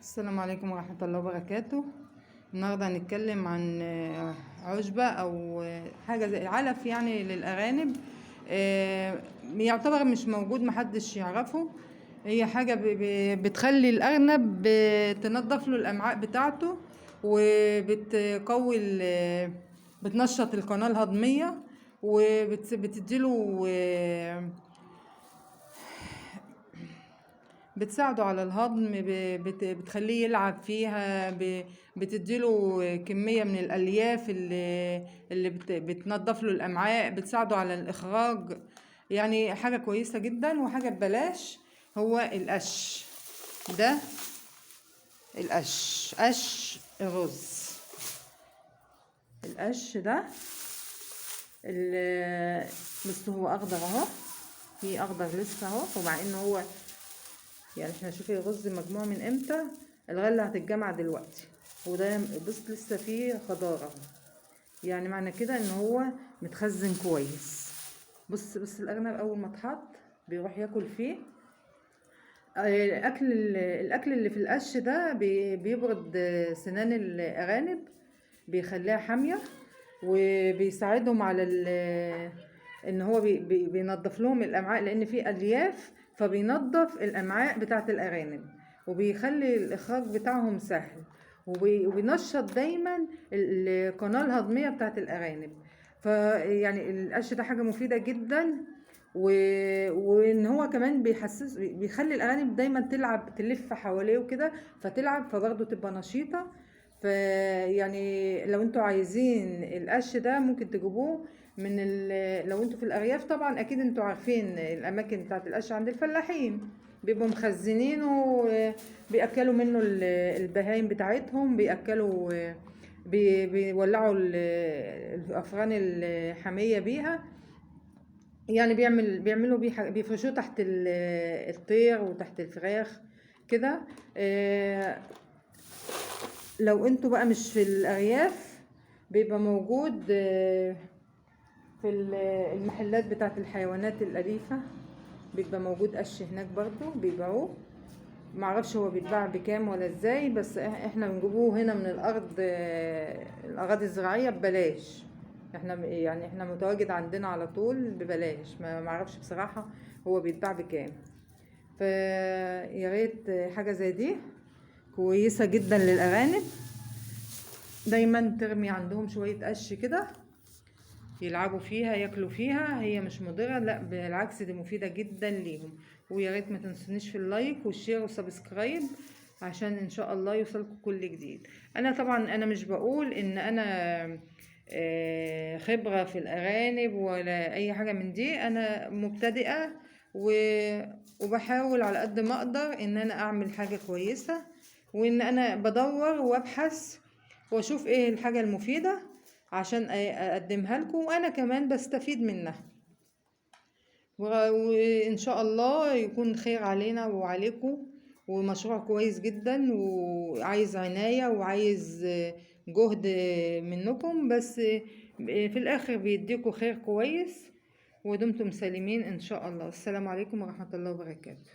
السلام عليكم ورحمة الله وبركاته. النهاردة هنتكلم عن عشبة أو حاجة زي علف يعني للأرانب. يعتبر مش موجود، محدش يعرفه. هي حاجة بتخلي الأرنب بتنظف له الأمعاء بتاعته، وبتقوي بتنشط القناة الهضمية، وبتديله بتساعده على الهضم، بتخليه يلعب فيها، بتديله كمية من الألياف اللي بتنظف له الأمعاء، بتساعده على الإخراج. يعني حاجة كويسة جدا وحاجة ببلاش. هو القش ده، قش الرز. القش ده بس هو أخضر اهو، في أخضر لسه اهو، ومع إنه هو يعني احنا شوفي الرز مجموع من امتى، الغله هتتجمع دلوقتي، وده بص لسه فيه خضار، يعني معنى كده ان هو متخزن كويس. بص الارنب اول ما اتحط بيروح ياكل فيه. الاكل اللي في القش ده بيبرد سنان الارانب، بيخليها حاميه، وبيساعدهم على ان هو بينظف لهم الامعاء، لان فيه الياف، فبينظف الامعاء بتاعه الارانب، وبيخلي الاخراج بتاعهم سهل، وبينشط دايما القناه الهضميه بتاعه الارانب. فيعني القش ده حاجه مفيده جدا، وان هو كمان بيخلي الارانب دايما تلعب، تلف حواليه وكده، فتلعب، فبرضه تبقى نشيطه. فيعني لو انتوا عايزين القش ده ممكن تجيبوه لو انتوا في الارياف، طبعا اكيد انتوا عارفين الاماكن بتاعت القش عند الفلاحين، بيبقوا مخزنينه، بياكلوا منه البهايم بتاعتهم، بياكلوا، بيولعوا الافران الحاميه بيها، يعني بيعملوا بيفرشوه تحت الطير وتحت الفراخ كده. لو انتوا بقى مش في الارياف، بيبقى موجود في المحلات بتاعت الحيوانات الاليفه، بيبقى موجود قش هناك برضو بيبيعوه. معرفش هو بيتباع بكام ولا ازاي، بس احنا بنجيبوه هنا من الارض، الاراضي الزراعيه ببلاش. احنا متواجد عندنا على طول ببلاش، ما معرفش بصراحه هو بيتباع بكام. فيا ريت حاجه زي دي كويسه جدا للارانب، دايما ترمي عندهم شويه قش كده يلعبوا فيها، ياكلوا فيها. هي مش مضره، لا بالعكس دي مفيده جدا ليهم. ويا ريت ما تنسونيش في اللايك والشير والسبسكرايب، عشان ان شاء الله يوصلكم كل جديد. انا طبعا انا مش بقول ان انا خبره في الارانب ولا اي حاجه من دي، انا مبتدئه، وبحاول على قد ما اقدر ان انا اعمل حاجه كويسه، وان انا بدور وابحث واشوف ايه الحاجه المفيده عشان اقدمها لكم، وانا كمان بستفيد منها، وان شاء الله يكون خير علينا وعليكم. ومشروع كويس جدا، وعايز عناية، وعايز جهد منكم، بس في الاخر بيديكوا خير كويس، ودمتم سالمين ان شاء الله. السلام عليكم ورحمة الله وبركاته.